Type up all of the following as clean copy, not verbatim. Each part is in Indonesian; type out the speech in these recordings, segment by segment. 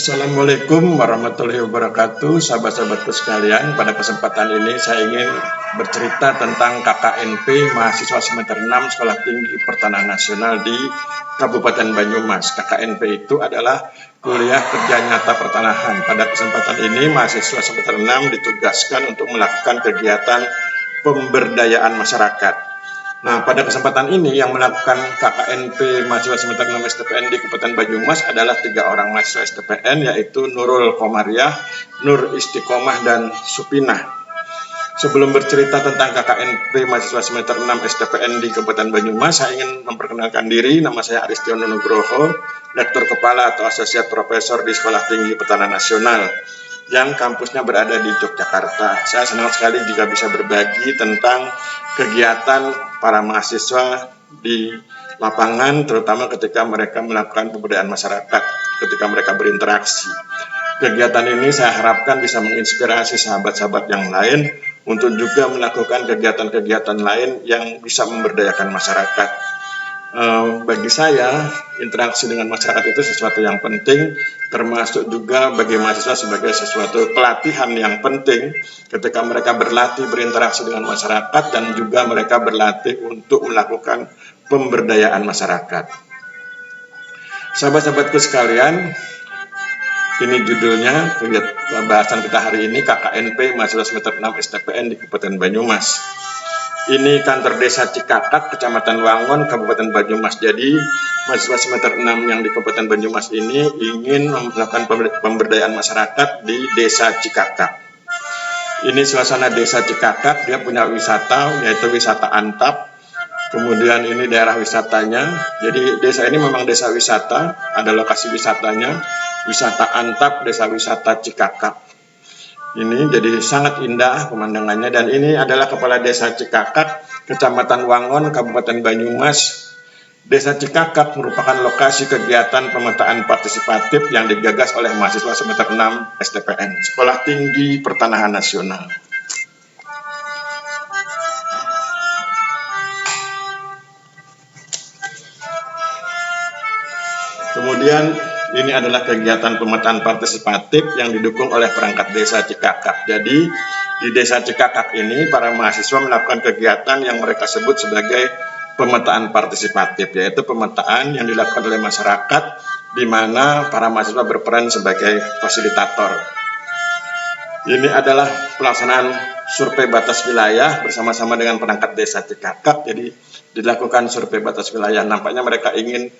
Assalamualaikum warahmatullahi wabarakatuh, sahabat-sahabatku sekalian. Pada kesempatan ini saya ingin bercerita tentang KKNP mahasiswa semester 6 Sekolah Tinggi Pertanahan Nasional di Kabupaten Banyumas. KKNP itu adalah kuliah kerja nyata pertanahan. Pada kesempatan ini mahasiswa semester 6 ditugaskan untuk melakukan kegiatan pemberdayaan masyarakat. Nah, pada kesempatan ini yang melakukan KKNP mahasiswa semester 6 STPN di Kabupaten Banyumas adalah 3 orang mahasiswa STPN, yaitu Nurul Komariah, Nur Istiqomah, dan Supinah. Sebelum bercerita tentang KKNP mahasiswa semester 6 STPN di Kabupaten Banyumas, saya ingin memperkenalkan diri. Nama saya Aristiono Nugroho, Lektor Kepala atau Asosiat Profesor di Sekolah Tinggi Pertanahan Nasional yang kampusnya berada di Yogyakarta. Saya senang sekali jika bisa berbagi tentang kegiatan para mahasiswa di lapangan, terutama ketika mereka melakukan pemberdayaan masyarakat, ketika mereka berinteraksi. Kegiatan ini saya harapkan bisa menginspirasi sahabat-sahabat yang lain untuk juga melakukan kegiatan-kegiatan lain yang bisa memberdayakan masyarakat. Bagi saya, interaksi dengan masyarakat itu sesuatu yang penting, termasuk juga bagi mahasiswa sebagai sesuatu pelatihan yang penting ketika mereka berlatih berinteraksi dengan masyarakat dan juga mereka berlatih untuk melakukan pemberdayaan masyarakat. Sahabat-sahabatku sekalian, ini judulnya bahasan kita hari ini, KKNP mahasiswa semester 6 STPN di Kabupaten Banyumas. Ini kantor desa Cikakak, Kecamatan Wangon, Kabupaten Banyumas. Jadi mahasiswa semester 6 yang di Kabupaten Banyumas ini ingin melakukan pemberdayaan masyarakat di desa Cikakak. Ini suasana desa Cikakak, dia punya wisata, yaitu wisata Antap. Kemudian ini daerah wisatanya. Jadi desa ini memang desa wisata, ada lokasi wisatanya, wisata Antap, desa wisata Cikakak. Ini jadi sangat indah pemandangannya, dan ini adalah Kepala Desa Cikakak, Kecamatan Wangon, Kabupaten Banyumas. Desa Cikakak merupakan lokasi kegiatan pemetaan partisipatif yang digagas oleh mahasiswa semester 6 STPN, Sekolah Tinggi Pertanahan Nasional. Kemudian ini adalah kegiatan pemetaan partisipatif yang didukung oleh perangkat desa Cikakak. Jadi di desa Cikakak ini para mahasiswa melakukan kegiatan yang mereka sebut sebagai pemetaan partisipatif, yaitu pemetaan yang dilakukan oleh masyarakat di mana para mahasiswa berperan sebagai fasilitator. Ini adalah pelaksanaan survei batas wilayah bersama-sama dengan perangkat desa Cikakak. Jadi dilakukan survei batas wilayah. Nampaknya mereka ingin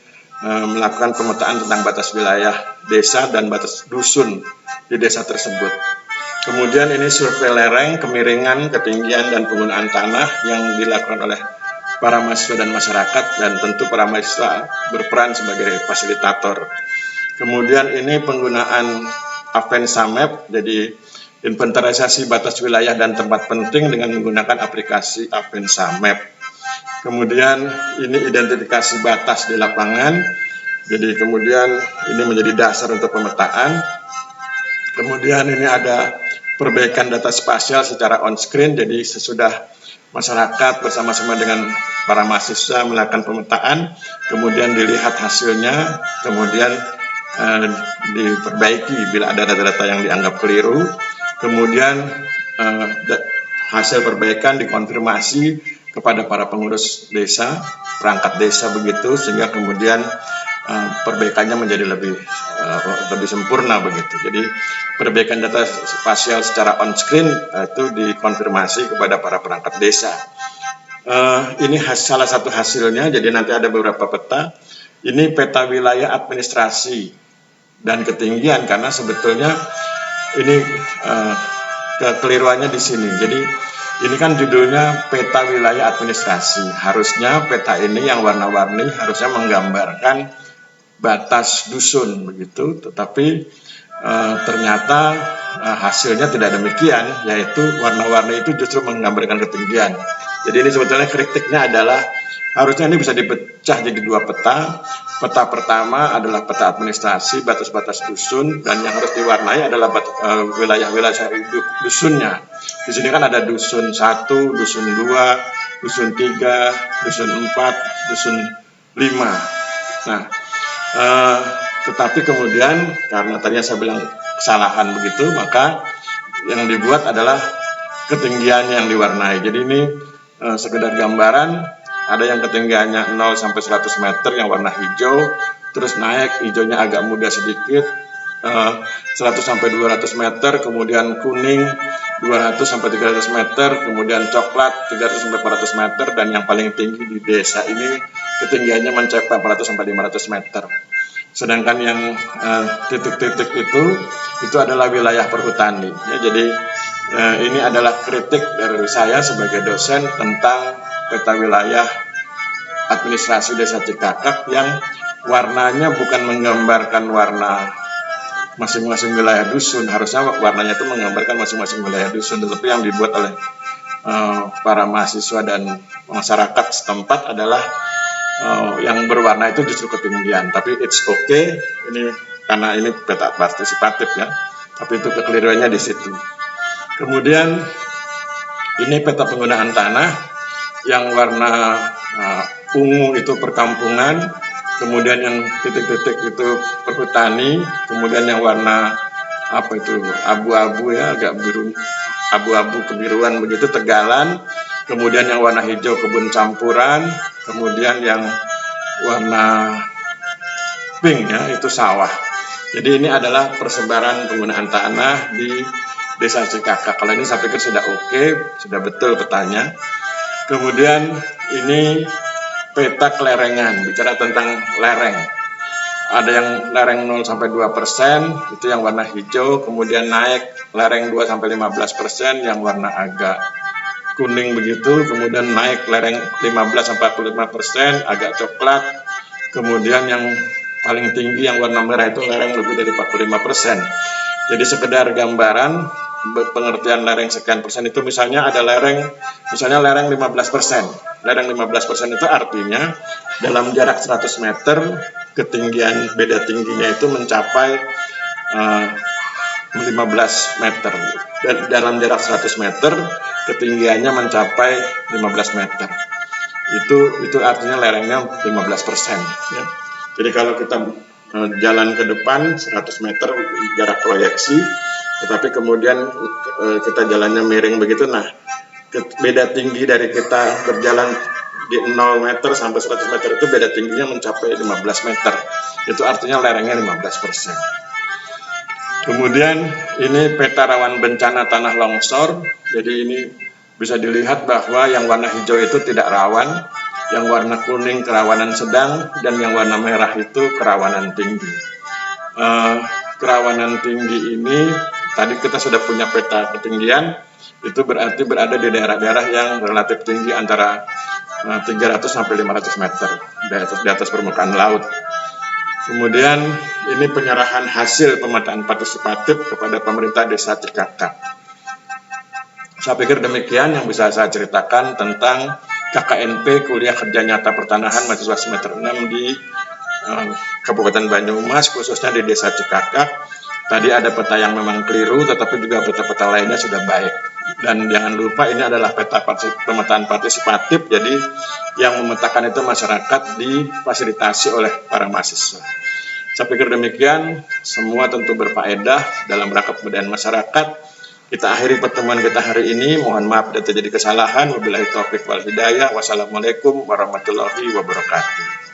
melakukan pemetaan tentang batas wilayah desa dan batas dusun di desa tersebut. Kemudian ini survei lereng, kemiringan, ketinggian, dan penggunaan tanah yang dilakukan oleh para mahasiswa dan masyarakat, dan tentu para mahasiswa berperan sebagai fasilitator. Kemudian ini penggunaan Avensa Map, jadi inventarisasi batas wilayah dan tempat penting dengan menggunakan aplikasi Avensa Map. Kemudian ini identifikasi batas di lapangan, jadi kemudian ini menjadi dasar untuk pemetaan. Kemudian ini ada perbaikan data spasial secara on-screen, jadi sesudah masyarakat bersama-sama dengan para mahasiswa melakukan pemetaan, kemudian dilihat hasilnya, kemudian diperbaiki bila ada data-data yang dianggap keliru, kemudian hasil perbaikan dikonfirmasi kepada para pengurus desa, perangkat desa begitu, sehingga kemudian perbaikannya menjadi lebih sempurna begitu. Jadi perbaikan data spasial secara on-screen itu dikonfirmasi kepada para perangkat desa. Ini salah satu hasilnya, jadi nanti ada beberapa peta. Ini peta wilayah administrasi dan ketinggian, karena sebetulnya ini kekeliruannya di sini. Jadi ini kan judulnya peta wilayah administrasi. Harusnya peta ini yang warna-warni harusnya menggambarkan batas dusun begitu, tetapi ternyata hasilnya tidak demikian, yaitu warna-warni itu justru menggambarkan ketinggian. Jadi ini sebetulnya kritiknya adalah harusnya ini bisa dipecah jadi 2 peta. Peta pertama adalah peta administrasi, batas-batas dusun, dan yang harus diwarnai adalah wilayah-wilayah dusunnya. Di sini kan ada dusun 1, dusun 2, dusun 3, dusun 4, dusun 5. Nah, Tetapi kemudian karena tadinya saya bilang kesalahan begitu, maka yang dibuat adalah ketinggiannya yang diwarnai. Jadi ini sekedar gambaran, ada yang ketinggiannya 0 sampai 100 meter yang warna hijau, terus naik hijaunya agak muda sedikit, 100 sampai 200 meter, kemudian kuning 200 sampai 300 meter, kemudian coklat 300 sampai 400 meter, dan yang paling tinggi di desa ini ketinggiannya mencapai 400 sampai 500 meter. Sedangkan yang titik-titik itu adalah wilayah perhutani. Ya, jadi ini adalah kritik dari saya sebagai dosen tentang peta wilayah administrasi Desa Cikakak yang warnanya bukan menggambarkan warna masing-masing wilayah dusun. Harusnya warnanya itu menggambarkan masing-masing wilayah dusun, tetapi yang dibuat oleh para mahasiswa dan masyarakat setempat adalah yang berwarna itu justru ketinggian. Tapi it's okay, ini karena ini peta partisipatif ya, tapi itu kekeliruannya di situ. Kemudian ini peta penggunaan tanah yang warna ungu itu perkampungan, kemudian yang titik-titik itu perhutani, kemudian yang warna abu-abu ya, agak biru, abu-abu kebiruan begitu tegalan, kemudian yang warna hijau kebun campuran, kemudian yang warna pink ya itu sawah. Jadi ini adalah persebaran penggunaan tanah di Desa Cikakak. Kalau ini saya pikir sudah oke, sudah betul petanya. Kemudian ini peta kelerengan, bicara tentang lereng. Ada yang lereng 0 sampai 2%, itu yang warna hijau, kemudian naik lereng 2 sampai 15% yang warna agak kuning begitu, kemudian naik lereng 15 sampai 45% agak coklat, kemudian yang paling tinggi yang warna merah itu lereng lebih dari 45%. Jadi sekedar gambaran pengertian lereng sekian persen itu, misalnya ada lereng 15%. Lereng 15% itu artinya dalam jarak 100 meter ketinggian beda tingginya itu mencapai 15 meter. Dan dalam jarak 100 meter ketinggiannya mencapai 15 meter. Itu artinya lerengnya 15%. Ya. Jadi kalau kita jalan ke depan 100 meter jarak proyeksi, tetapi kemudian kita jalannya miring begitu, nah beda tinggi dari kita berjalan di 0 meter sampai 100 meter itu beda tingginya mencapai 15 meter. Itu artinya lerengnya 15%. Kemudian ini peta rawan bencana tanah longsor. Jadi ini bisa dilihat bahwa yang warna hijau itu tidak rawan, yang warna kuning kerawanan sedang, dan yang warna merah itu kerawanan tinggi. Kerawanan tinggi ini tadi kita sudah punya peta ketinggian, itu berarti berada di daerah-daerah yang relatif tinggi antara 300 sampai 500 meter di atas permukaan laut. Kemudian ini penyerahan hasil pemetaan partisipatif kepada pemerintah Desa Cikakak. Saya pikir demikian yang bisa saya ceritakan tentang KKNP Kuliah Kerja Nyata Pertanahan mahasiswa semester 6 di Kabupaten Banyumas, khususnya di Desa Cikakak. Tadi ada peta yang memang keliru, tetapi juga peta-peta lainnya sudah baik. Dan jangan lupa ini adalah peta pemetaan partisipatif, jadi yang memetakan itu masyarakat difasilitasi oleh para mahasiswa. Saya pikir demikian, semua tentu berfaedah dalam rangka pemberdayaan masyarakat. Kita akhiri pertemuan kita hari ini, mohon maaf bila terjadi kesalahan. Wabillahi taufiq wal hidayah. Wassalamualaikum warahmatullahi wabarakatuh.